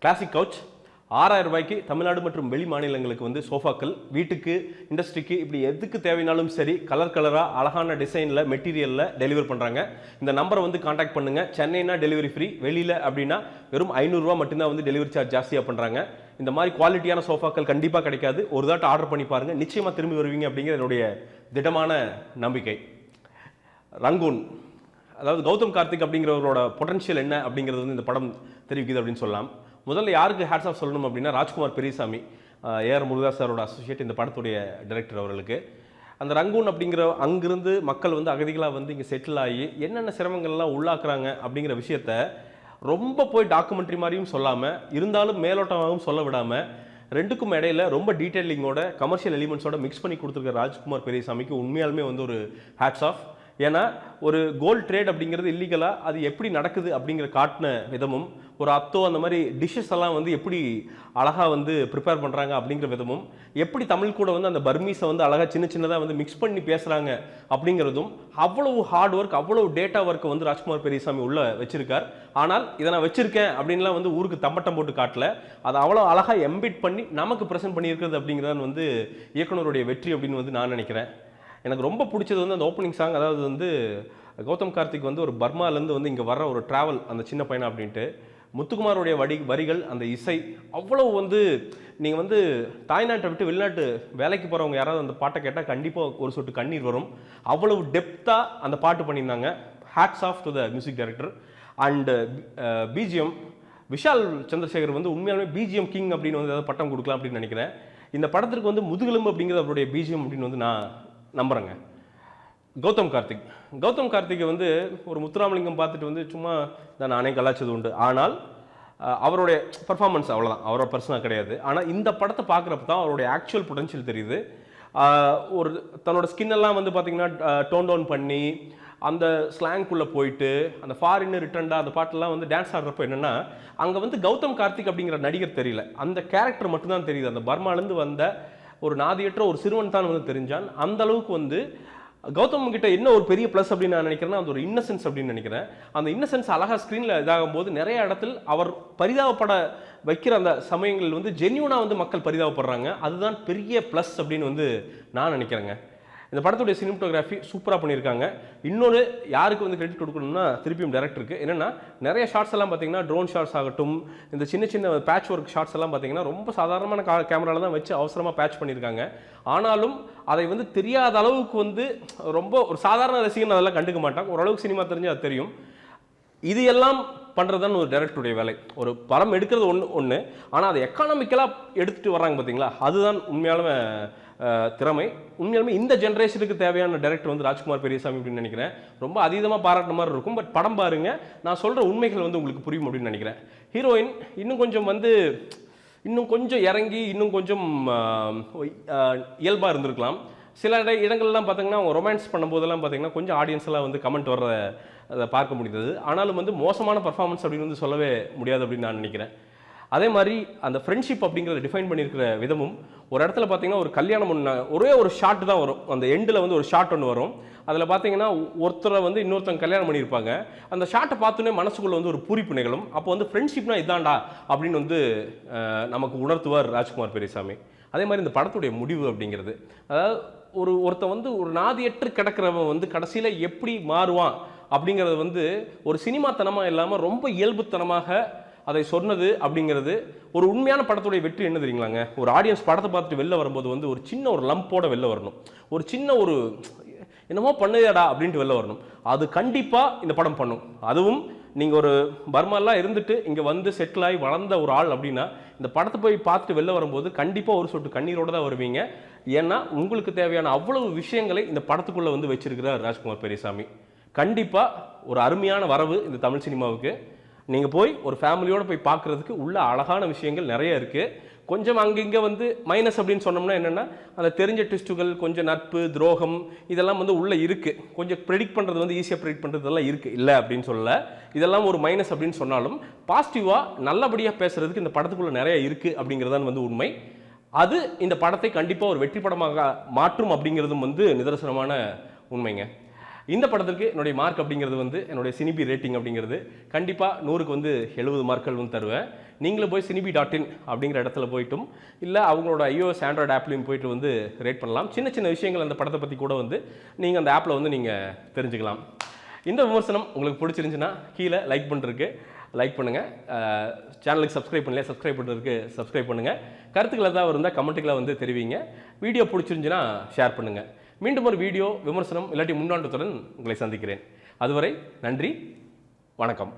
Classic couch 6000 ரூபாய்க்கு தமிழ்நாடு மற்றும் வெளி மாநிலங்களுக்கு வந்து சோஃபாக்கள் வீட்டுக்கு இண்டஸ்ட்ரிக்கு இப்படி எதுக்கு தேவைனாலும் சரி கலர் கலராக அழகான டிசைனில் மெட்டீரியலில் டெலிவர் பண்ணுறாங்க. இந்த நம்பரை வந்து காண்டாக்ட் பண்ணுங்கள். சென்னைனா டெலிவரி ஃப்ரீ, வெளியில் அப்படின்னா வெறும் 500 ரூபா மட்டும்தான் வந்து டெலிவரி சார்ஜ் ஜாஸ்தியாக பண்ணுறாங்க. இந்த மாதிரி குவாலிட்டியான சோஃபாக்கள் கண்டிப்பாக கிடைக்காது. ஒரு தாட்டு ஆர்டர் பண்ணி பாருங்கள், நிச்சயமாக திரும்பி வருவீங்க அப்படிங்கிற என்னுடைய திடமான நம்பிக்கை. ரங்கூன், அதாவது கௌதம் கார்த்திக் அப்படிங்கிறவரோட பொட்டன்ஷியல் என்ன அப்படிங்கிறது வந்து இந்த படம் தெரிவிக்குது அப்படின்னு சொல்லலாம். முதல்ல யாருக்கு ஹேட்ஸ் ஆஃப் சொல்லணும் அப்படின்னா ராஜ்குமார் பெரியசாமி, ஏஆர் முருகதாஸ் சாரோட அசோசியேட், இந்த படத்துடைய டைரக்டர் அவர்களுக்கு. அந்த ரங்கூன் அப்படிங்கிற அங்கிருந்து மக்கள் வந்து அகதிகளாக வந்து இங்கே செட்டில் ஆகி என்னென்ன சிரமங்கள்லாம் உள்ளாக்குறாங்க அப்படிங்கிற விஷயத்த ரொம்ப போய் டாக்குமெண்ட்ரி மாதிரியும் சொல்லாமல் இருந்தாலும் மேலோட்டமாகவும் சொல்ல விடாமல் ரெண்டுக்கும் இடையில ரொம்ப டீட்டெயிலிங்கோட கமர்ஷியல் எலிமெண்ட்ஸோட மிக்ஸ் பண்ணி கொடுத்துருக்க ராஜ்குமார் பெரியசாமிக்கு உண்மையாலுமே வந்து ஒரு ஹேட்ஸ் ஆஃப். ஏன்னா ஒரு கோல்ட் ட்ரேட் அப்படிங்கிறது இல்லீகலாக அது எப்படி நடக்குது அப்படிங்கிற காட்டின விதமும், ஒரு அத்தோ அந்த மாதிரி டிஷ்ஷஸ் எல்லாம் வந்து எப்படி அழகாக வந்து ப்ரிப்பேர் பண்ணுறாங்க அப்படிங்கிற விதமும், எப்படி தமிழ் கூட வந்து அந்த பர்மீஸை வந்து அழகாக சின்ன சின்னதாக வந்து மிக்ஸ் பண்ணி பேசுகிறாங்க அப்படிங்கிறதும், அவ்வளவு ஹார்ட் ஒர்க் அவ்வளவு டேட்டா ஒர்க்கை வந்து ராஜ்குமார் பெரியசாமி உள்ள வச்சிருக்கார். ஆனால் இதை நான் வச்சிருக்கேன் அப்படின்லாம் வந்து ஊருக்கு தம்பட்டம் போட்டு காட்டல, அதை அவ்வளோ அழகாக எம்பிட் பண்ணி நமக்கு ப்ரெசென்ட் பண்ணியிருக்கிறது அப்படிங்கிறதான் வந்து இயக்குனருடைய வெற்றி அப்படின்னு வந்து நான் நினைக்கிறேன். எனக்கு ரொம்ப பிடிச்சது வந்து அந்த ஓப்பனிங் சாங். அதாவது வந்து கௌதம் கார்த்திக் வந்து ஒரு பர்மாலேருந்து வந்து இங்கே வர்ற ஒரு ட்ராவல், அந்த சின்ன பையனா அப்படின்ட்டு முத்துக்குமாரோடைய வரிகள், அந்த இசை அவ்வளவு வந்து நீங்கள் வந்து தாய்நாட்டை விட்டு வெளிநாட்டு வேலைக்கு போகிறவங்க யாராவது அந்த பாட்டை கேட்டால் கண்டிப்பாக ஒரு சொட்டு கண்ணீர் வரும். அவ்வளவு டெப்த்தாக அந்த பாட்டு பண்ணியிருந்தாங்க. Hats off to the music director. And BGM Vishal Chandrasekhar வந்து உண்மையாலுமே பிஜிஎம் கிங் அப்படின்னு வந்து ஏதாவது பட்டம் கொடுக்கலாம் அப்படின்னு நினைக்கிறேன். இந்த படத்திற்கு வந்து முதுகெலும்பு அப்படிங்கிறது அவருடைய பிஜிஎம் அப்படின்னு வந்து நான் நம்புகிறேங்க. கௌதம் கார்த்திக் வந்து ஒரு முத்துராமலிங்கம் பார்த்துட்டு வந்து சும்மா தான் நானே கலாச்சது உண்டு. ஆனால் அவருடைய பர்ஃபார்மன்ஸ் அவ்வளோதான், அவரோட பர்சனாக கிடையாது. ஆனால் இந்த படத்தை பார்க்குறப்ப தான் அவருடைய ஆக்சுவல் பொட்டன்ஷியல் தெரியுது. ஒரு தன்னோட ஸ்கின்னெல்லாம் வந்து பார்த்திங்கன்னா டோன் டவுன் பண்ணி அந்த ஸ்லாங்குள்ளே போயிட்டு அந்த ஃபாரின் ரிட்டர்ன்டா அந்த பாட்டெல்லாம் வந்து டான்ஸ் ஆடுறப்போ என்னென்னா அங்கே வந்து கௌதம் கார்த்திக் அப்படிங்கிற நடிகர் தெரியல, அந்த கேரக்டர் மட்டும்தான் தெரியுது. அந்த பர்மாலேருந்து வந்த ஒரு நாதியற்ற ஒரு சிறுவன் தான் வந்து தெரிஞ்சான். அந்த அளவுக்கு வந்து கௌதம் கிட்ட என்ன ஒரு பெரிய ப்ளஸ் அப்படின்னு நான் நினைக்கிறேன்னா அது ஒரு இன்னசென்ஸ் அப்படின்னு நினைக்கிறேன். அந்த இன்னசென்ஸ் அழகா ஸ்க்ரீனில் இதாகும் போது நிறைய இடத்தில் அவர் பரிதாபப்பட வைக்கிற அந்த சமயங்கள் வந்து ஜென்யூனாக வந்து மக்கள் பரிதாபப்படுறாங்க. அதுதான் பெரிய ப்ளஸ் அப்படின்னு வந்து நான் நினைக்கிறேங்க. இந்த படத்துடைய சினிமட்டோகிராஃபி சூப்பராக பண்ணியிருக்காங்க. இன்னொரு யாருக்கு வந்து கிரெடிட் கொடுக்கணும்னா திருப்பியும் டேரக்டருக்கு. என்னென்னா நிறைய ஷார்ட்ஸ் எல்லாம் பார்த்தீங்கன்னா ட்ரோன் ஷாட்ஸ் ஆகட்டும், இந்த சின்ன சின்ன பேட்ச் ஒர்க் ஷார்ட்ஸ் எல்லாம் பார்த்தீங்கன்னா ரொம்ப சாதாரணமான கேமராவில் தான் வச்சு அவசரமாக பேட்ச் பண்ணியிருக்காங்க. ஆனாலும் அதை வந்து தெரியாத அளவுக்கு வந்து ரொம்ப ஒரு சாதாரண ரசிகன் அதெல்லாம் கண்டுக்க மாட்டாங்க. ஓரளவுக்கு சினிமா தெரிஞ்சு அது தெரியும். இது எல்லாம் பண்ணுறது தான் ஒரு டைரக்டருடைய வேலை. ஒரு படம் எடுக்கிறது ஒன்று, ஆனால் அதை எக்கானமிக்கலாக எடுத்துகிட்டு வர்றாங்க பார்த்தீங்களா, அதுதான் உண்மையாலுமே திறமை. உண்மையாலுமே இந்த ஜென்ரேஷனுக்கு தேவையான டைரக்டர் வந்து ராஜ்குமார் பெரியசாமி அப்படின்னு நினைக்கிறேன். ரொம்ப அதீதமாக பாராட்டுற மாதிரி இருக்கும். பட் படம் பாருங்க, நான் சொல்கிற உண்மைகள் வந்து உங்களுக்கு புரியும் அப்படின்னு நினைக்கிறேன். ஹீரோயின் இன்னும் கொஞ்சம் இறங்கி இன்னும் கொஞ்சம் இயல்பாக இருந்திருக்கலாம். சில இடங்கள்லாம் பார்த்தீங்கன்னா அவங்க ரொமான்ஸ் பண்ணும்போதெல்லாம் பார்த்தீங்கன்னா கொஞ்சம் ஆடியன்ஸ் எல்லாம் வந்து கமெண்ட் வர்ற அதை பார்க்க முடியுது. ஆனாலும் வந்து மோசமான பர்ஃபார்மன்ஸ் அப்படின்னு வந்து சொல்லவே முடியாது அப்படின்னு நான் நினைக்கிறேன். அதே மாதிரி அந்த ஃப்ரெண்ட்ஷிப் அப்படிங்கிறத டிஃபைன் பண்ணியிருக்கிற விதமும், ஒரு இடத்துல பார்த்தீங்கன்னா ஒரு கல்யாணம் ஒரே ஒரு ஷாட் தான் வரும். அந்த எண்டில் வந்து ஒரு ஷாட் ஒன்று வரும். அதில் பார்த்தீங்கன்னா ஒருத்தரை வந்து இன்னொருத்தங்க கல்யாணம் பண்ணியிருப்பாங்க. அந்த ஷாட்டை பார்த்தோன்னே மனசுக்குள்ளே வந்து ஒரு பூரிப்பு நிகழும். அப்போ வந்து ஃப்ரெண்ட்ஷிப்னா இதாண்டா அப்படின்னு வந்து நமக்கு உணர்த்துவார் ராஜ்குமார் பெரியசாமி. அதே மாதிரி இந்த படத்துடைய முடிவு அப்படிங்கிறது, அதாவது ஒருத்தன் வந்து ஒரு நாதியற்று கிடக்கிறவன் வந்து கடைசியில் எப்படி மாறுவான் அப்படிங்கிறது வந்து ஒரு சினிமாத்தனமாக இல்லாமல் ரொம்ப இயல்புத்தனமாக அதை சொன்னது அப்படிங்கிறது ஒரு உண்மையான படத்துடைய வெற்றி. என்ன தெரியுங்களாங்க, ஒரு ஆடியன்ஸ் படத்தை பார்த்துட்டு வெளில வரும்போது வந்து ஒரு சின்ன ஒரு லம்போட வெளில வரணும், ஒரு சின்ன ஒரு என்னமோ பண்ணுதடா அப்படின்ட்டு வெளில வரணும். அது கண்டிப்பாக இந்த படம் பண்ணும். அதுவும் நீங்கள் ஒரு பர்மாலாம் இருந்துட்டு இங்கே வந்து செட்டில் ஆகி வளர்ந்த ஒரு ஆள் அப்படின்னா இந்த படத்தை போய் பார்த்துட்டு வெளில வரும்போது கண்டிப்பாக ஒரு சொட்டு கண்ணீரோடு தான் வருவீங்க. ஏன்னா உங்களுக்கு தேவையான அவ்வளவு விஷயங்களை இந்த படத்துக்குள்ளே வந்து வச்சிருக்கிறார் ராஜ்குமார் பெரியசாமி. கண்டிப்பாக ஒரு அருமையான வரவு இந்த தமிழ் சினிமாவுக்கு. நீங்கள் போய் ஒரு ஃபேமிலியோடு போய் பார்க்குறதுக்கு உள்ள அழகான விஷயங்கள் நிறைய இருக்குது. கொஞ்சம் அங்கங்கே வந்து மைனஸ் அப்படின்னு சொன்னோம்னா என்னென்னா அந்த தெரிஞ்ச ட்விஸ்ட்டுகள், கொஞ்சம் நட்பு துரோகம் இதெல்லாம் வந்து உள்ளே இருக்குது. கொஞ்சம் ப்ரெடிக்ட் பண்ணுறது வந்து ஈஸியாக ப்ரெடிக்ட் பண்ணுறதெல்லாம் இருக்குது, இல்லை அப்படின்னு சொல்லலை. இதெல்லாம் ஒரு மைனஸ் அப்படின்னு சொன்னாலும் பாசிட்டிவாக நல்லபடியாக பேசுகிறதுக்கு இந்த படத்துக்குள்ளே நிறைய இருக்குது அப்படிங்கிறதான் வந்து உண்மை. அது இந்த படத்தை கண்டிப்பாக ஒரு வெற்றி படமாக மாற்றும் அப்படிங்கிறதும் வந்து நிதர்சனமான உண்மைங்க. இந்த படத்துக்கு என்னுடைய மார்க் அப்படிங்கிறது வந்து என்னுடைய சினிபி ரேட்டிங் அப்படிங்கிறது கண்டிப்பாக 100க்கு வந்து 70 மார்க்கள் வந்து தருவேன். நீங்களும் போய் cineby.in அப்படிங்கிற இடத்துல போய்ட்டும் இல்லை அவங்களோட iOS ஆண்ட்ராய்டு ஆப்லையும் போயிட்டு வந்து ரேட் பண்ணலாம். சின்ன சின்ன விஷயங்கள் அந்த படத்தை பற்றி கூட வந்து நீங்கள் அந்த ஆப்பில் வந்து நீங்கள் தெரிஞ்சுக்கலாம். இந்த விமர்சனம் உங்களுக்கு பிடிச்சிருந்துச்சுன்னா கீழே லைக் பண்ணுறதுக்கு லைக் பண்ணுங்கள், சேனலுக்கு சப்ஸ்கிரைப் பண்ணலையா சப்ஸ்கிரைப் பண்ணுறதுக்கு சப்ஸ்கிரைப் பண்ணுங்கள். கருத்துக்கள் ஏதாவது இருந்தால் கமெண்ட்டுகளை வந்து தெரிவிங்க. வீடியோ பிடிச்சிருந்துச்சுன்னா ஷேர் பண்ணுங்கள். மீண்டும் ஒரு வீடியோ விமர்சனம் இல்லாட்டி முன்னாண்டத்துடன் உங்களை சந்திக்கிறேன். அதுவரை நன்றி, வணக்கம்.